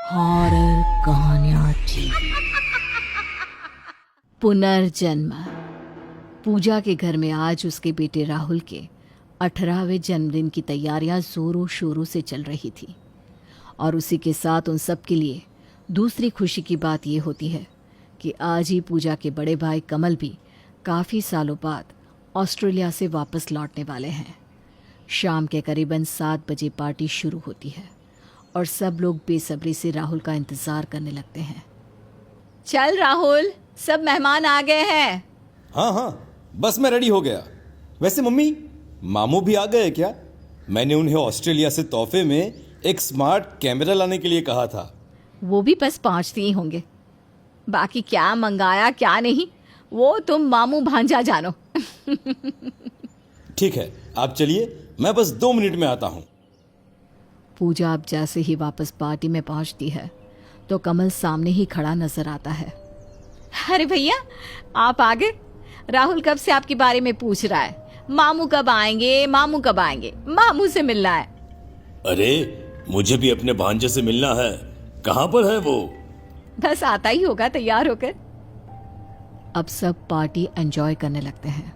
Horror कहानियां TV. पुनर्जन्म। पूजा के घर में आज उसके बेटे राहुल के 18वें जन्मदिन की तैयारियां जोरों शोरों से चल रही थी और उसी के साथ उन सब के लिए दूसरी खुशी की बात यह होती है कि आज ही पूजा के बड़े भाई कमल भी काफ़ी सालों बाद ऑस्ट्रेलिया से वापस लौटने वाले हैं। शाम के करीबन 7 बजे पार्टी शुरू होती है और सब लोग बेसब्री से राहुल का इंतजार करने लगते हैं। चल राहुल, सब मेहमान आ गए हैं। हाँ, बस मैं रेडी हो गया। वैसे मम्मी, मामू भी आ गए क्या? मैंने उन्हें ऑस्ट्रेलिया से तोहफे में एक स्मार्ट कैमरा लाने के लिए कहा था। वो भी बस पहुंचते ही होंगे। बाकी क्या मंगाया क्या नहीं, वो तुम मामू भांजा जानो। ठीक है, आप चलिए, मैं बस 2 मिनट में आता हूँ। पूजा अब जैसे ही वापस पार्टी में पहुंचती है तो कमल सामने ही खड़ा नजर आता है। अरे भैया, आप आ गए। राहुल कब से आपके बारे में पूछ रहा है, मामू कब आएंगे, मामू कब आएंगे, मामू से मिलना है। अरे, मुझे भी अपने भांजे से मिलना है। कहाँ पर है वो? बस आता ही होगा तैयार होकर। अब सब पार्टी एंजॉय करने लगते हैं।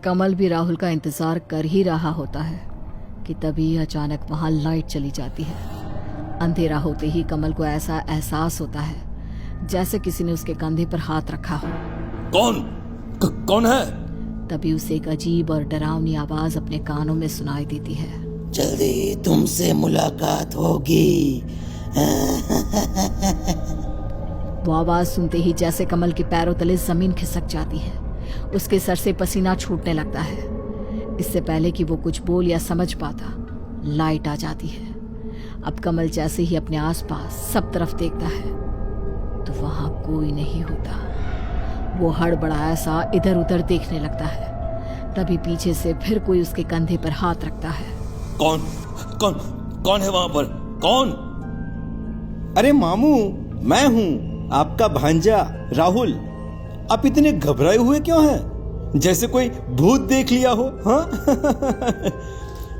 कमल भी राहुल का इंतजार कर ही रहा होता है कि तभी अचानक वहां लाइट चली जाती है। अंधेरा होते ही कमल को ऐसा एहसास होता है जैसे किसी ने उसके कंधे पर हाथ रखा हो। कौन है? तभी उसे एक अजीब और डरावनी आवाज अपने कानों में सुनाई देती है। जल्दी तुमसे मुलाकात होगी। वो आवाज सुनते ही जैसे कमल के पैरों तले जमीन खिसक जाती है। उसके सर से पसीना छूटने लगता है। इससे पहले कि वो कुछ बोल या समझ पाता, लाइट आ जाती है। अब कमल जैसे ही अपने आसपास सब तरफ देखता है तो वहां कोई नहीं होता। वो हड़बड़ाया सा इधर उधर देखने लगता है। तभी पीछे से फिर कोई उसके कंधे पर हाथ रखता है। कौन है वहां पर? कौन? अरे मामू, मैं हूँ, आपका भांजा राहुल। आप इतने घबराए हुए क्यों हैं? जैसे कोई भूत देख लिया हो। हाँ?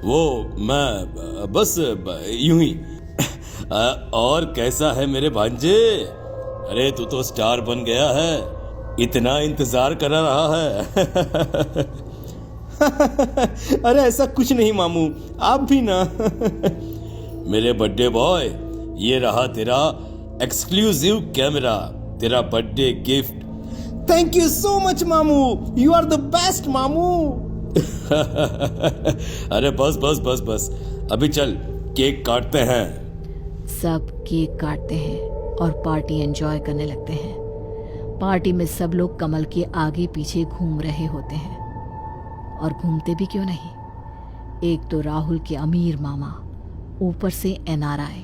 वो मैं बस यूं ही। और कैसा है मेरे भांजे? अरे तू तो स्टार बन गया है, इतना इंतजार कर रहा है। अरे ऐसा कुछ नहीं मामू, आप भी ना। मेरे बर्थडे बॉय, ये रहा तेरा एक्सक्लूसिव कैमरा, तेरा birthday gift. Thank you so much मामू, यू आर द बेस्ट मामू। अरे बस, अभी चल केक काटते हैं। सब केक काटते हैं और पार्टी एंजॉय करने लगते हैं। पार्टी में सब लोग कमल के आगे पीछे घूम रहे होते हैं, और घूमते भी क्यों नहीं। एक तो राहुल के अमीर मामा, ऊपर से NRI।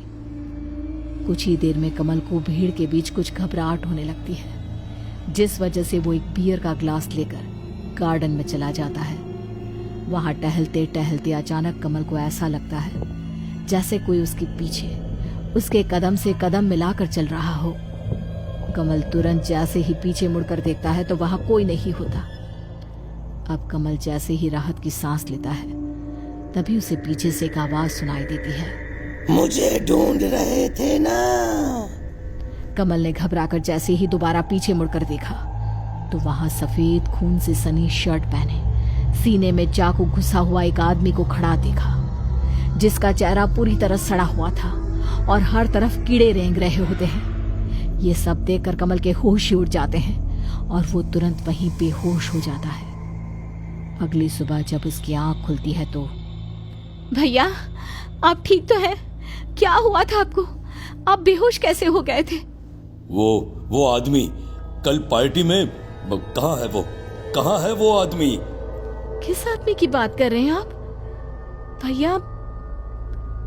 कुछ ही देर में कमल को भीड़ के बीच कुछ घबराहट होने लगती है, जिस वजह से वो एक बियर का ग्लास लेकर गार्डन में चला जाता है। वहां टहलते टहलते अचानक कमल को ऐसा लगता है जैसे कोई उसके पीछे उसके कदम से कदम मिलाकर चल रहा हो। कमल तुरंत जैसे ही पीछे मुड़कर देखता है तो वहां कोई नहीं होता। अब कमल जैसे ही राहत की सांस लेता है तभी उसे पीछे से एक आवाज सुनाई देती है। मुझे ढूंढ रहे थे ना? कमल ने घबराकर जैसे ही दोबारा पीछे मुड़कर देखा तो वहां सफेद खून से सनी शर्ट पहने, सीने में चाकू घुसा हुआ एक आदमी को खड़ा देखा, जिसका चेहरा पूरी तरह सड़ा हुआ था और हर तरफ कीड़े रेंग रहे होते हैं। ये सब देखकर कमल के होश ही उड़ जाते हैं और वो तुरंत वहीं बेहोश हो जाता है। अगली सुबह जब उसकी आंख खुलती है तो, भैया आप ठीक तो हैं? क्या हुआ था आपको? आप बेहोश कैसे हो गए थे? वो आदमी कल पार्टी में, कहाँ है वो आदमी? किस आदमी की बात कर रहे हैं आप भैया?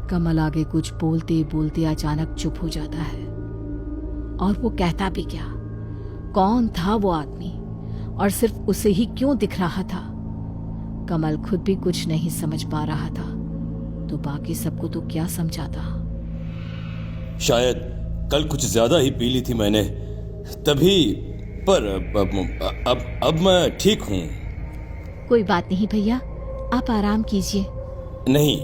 कमल आगे कुछ बोलते बोलते अचानक चुप हो जाता है। और वो कहता भी क्या? कौन था वो आदमी और सिर्फ उसे ही क्यों दिख रहा था? कमल खुद भी कुछ नहीं समझ पा रहा था, तो बाकी सबको तो क्या समझाता। शायद कल कुछ ज्यादा ही पी ली थी मैंने, तभी। पर अब मैं ठीक हूँ। कोई बात नहीं भैया, आप आराम कीजिए। नहीं,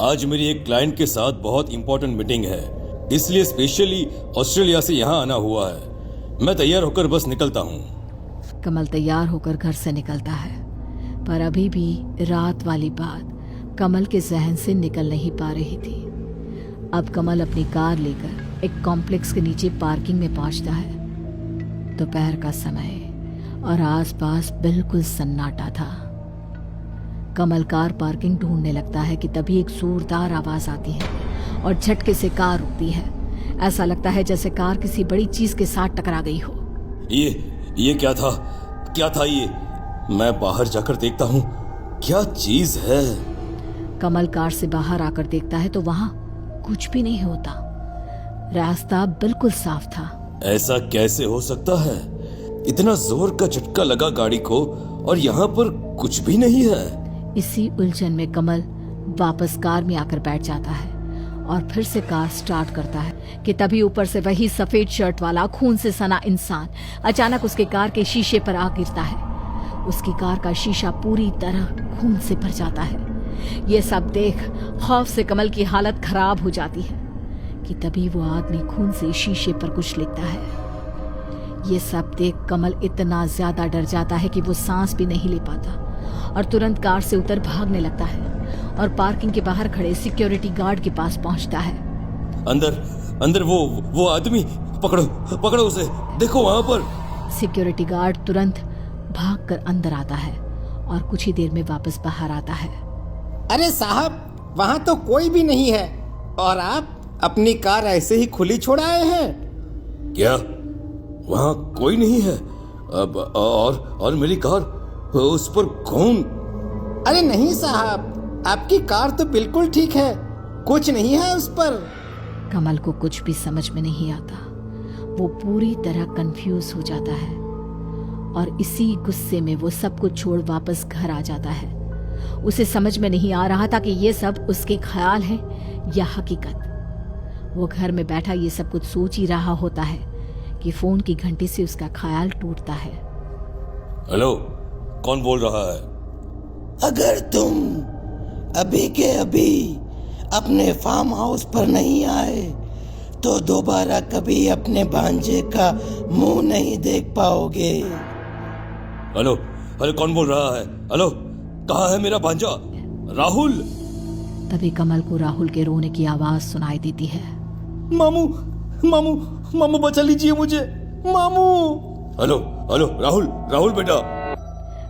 आज मेरी एक क्लाइंट के साथ बहुत इंपॉर्टेंट मीटिंग है। इसलिए स्पेशली ऑस्ट्रेलिया से यहाँ आना हुआ है। मैं तैयार होकर बस निकलता हूँ। कमल तैयार होकर घर से निकलता है, पर अभी भी रात वाली बात कमल के जहन से निकल नहीं पा रही थी। अब कमल अपनी कार लेकर एक कॉम्प्लेक्स के नीचे पार्किंग में पहुंचता है। दोपहर का समय और आसपास बिल्कुल सन्नाटा था। कमल कार पार्किंग ढूंढने लगता है कि तभी एक जोरदार आवाज आती है और झटके से कार रुकती है। ऐसा लगता है जैसे कार किसी बड़ी चीज के साथ टकरा गई हो। ये क्या था? क्या था ये? मैं बाहर जाकर देखता हूँ, क्या चीज है? कमल कार से बाहर आकर देखता है तो वहां कुछ भी नहीं होता। रास्ता बिल्कुल साफ था। ऐसा कैसे हो सकता है? इतना जोर का झटका लगा गाड़ी को और यहाँ पर कुछ भी नहीं है। इसी उलझन में कमल वापस कार में आकर बैठ जाता है और फिर से कार स्टार्ट करता है कि तभी ऊपर से वही सफेद शर्ट वाला खून से सना इंसान अचानक उसके कार के शीशे पर आ गिरता है। उसकी कार का शीशा पूरी तरह खून से भर जाता है। ये सब देख खौफ से कमल की हालत खराब हो जाती है कि तभी वो आदमी खून से शीशे पर कुछ लिखता है। ये सब देख कमल इतना ज्यादा डर जाता है कि वो सांस भी नहीं ले पाता और तुरंत कार से उतर भागने लगता है और पार्किंग के बाहर खड़े सिक्योरिटी गार्ड के पास पहुंचता है। अंदर वो आदमी, पकड़ो उसे, देखो वहां पर। सिक्योरिटी गार्ड तुरंत भागकर अंदर आता है और कुछ ही देर में वापस बाहर आता है। अरे साहब, वहाँ तो कोई भी नहीं है और आप अपनी कार ऐसे ही खुली छोड़ आए हैं? क्या वहाँ कोई नहीं है? अब और मेरी कार, उस पर कौन? अरे नहीं साहब, आपकी कार तो बिल्कुल ठीक है, कुछ नहीं है उस पर। कमल को कुछ भी समझ में नहीं आता। वो पूरी तरह कंफ्यूज हो जाता है और इसी गुस्से में वो सब कुछ छोड़ वापस घर आ जाता है। उसे समझ में नहीं आ रहा था कि ये सब उसके ख्याल है या हकीकत। वो घर में बैठा ये सब कुछ सोच ही रहा होता है कि फोन की घंटी से उसका ख्याल टूटता है। हेलो, कौन बोल रहा है? अगर तुम अभी के अभी अपने फार्म हाउस पर नहीं आए तो दोबारा कभी अपने भांजे का मुंह नहीं देख पाओगे। हेलो, कौन बोल रहा है? हेलो, कहाँ है मेरा भांजा? राहुल। तभी कमल को राहुल के रोने की आवाज सुनाई देती है। मामू बचा लीजिए मुझे, मामू। हेलो राहुल बेटा।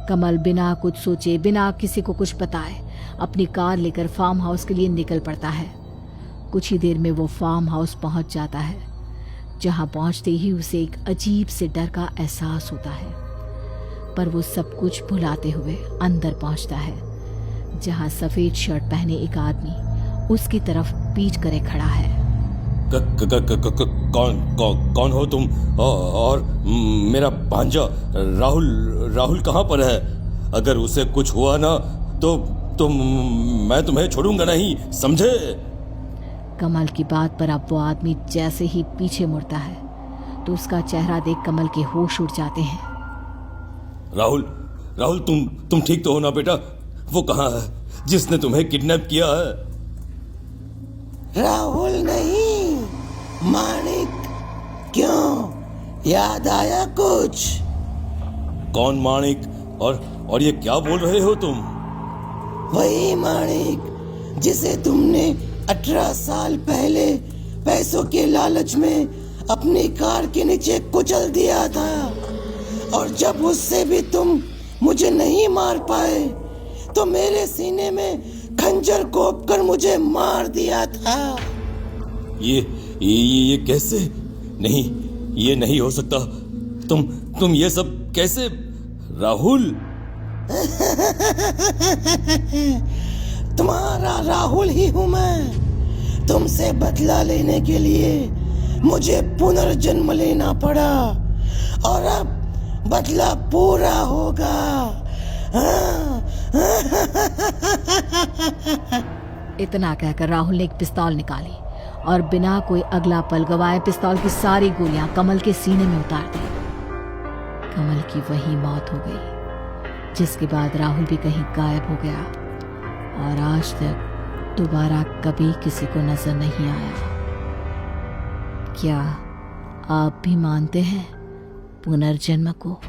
कमल बिना कुछ सोचे, बिना किसी को कुछ बताए अपनी कार लेकर फार्म हाउस के लिए निकल पड़ता है। कुछ ही देर में वो फार्म हाउस पहुंच जाता है, जहां पहुंचते ही उसे एक अजीब से डर का एहसास होता है। पर वो सब कुछ भुलाते हुए अंदर पहुंचता है, जहां सफेद शर्ट पहने एक आदमी उसकी तरफ पीठ करे खड़ा है। कौन हो तुम? और मेरा भांजा राहुल कहाँ पर है? अगर उसे कुछ हुआ ना तो मैं तुम्हें छोड़ूंगा नहीं, समझे? कमल की बात पर अब वो आदमी जैसे ही पीछे मुड़ता है तो उसका चेहरा देख कमल के होश उड़ जाते हैं। राहुल तुम ठीक तो हो ना बेटा? वो कहाँ है जिसने तुम्हें किडनैप किया है? राहुल नहीं, माणिक। क्यों, याद आया कुछ? कौन माणिक? और ये क्या बोल रहे हो तुम? वही माणिक जिसे तुमने 18 साल पहले पैसों के लालच में अपनी कार के नीचे कुचल दिया था, और जब उससे भी तुम मुझे नहीं मार पाए तो मेरे सीने में खंजर घोंप कर मुझे मार दिया था। ये कैसे? नहीं, ये नहीं हो सकता। तुम ये सब कैसे? राहुल। तुम्हारा राहुल ही हूं मैं। तुमसे बदला लेने के लिए मुझे पुनर्जन्म लेना पड़ा और अब बदला पूरा होगा। इतना कहकर राहुल ने एक पिस्तौल निकाली और बिना कोई अगला पल गवाए पिस्तौल की सारी गोलियां कमल के सीने में उतार दी। कमल की वही मौत हो गई, जिसके बाद राहुल भी कहीं गायब हो गया और आज तक दोबारा कभी किसी को नजर नहीं आया। क्या आप भी मानते हैं पुनर्जन्म को?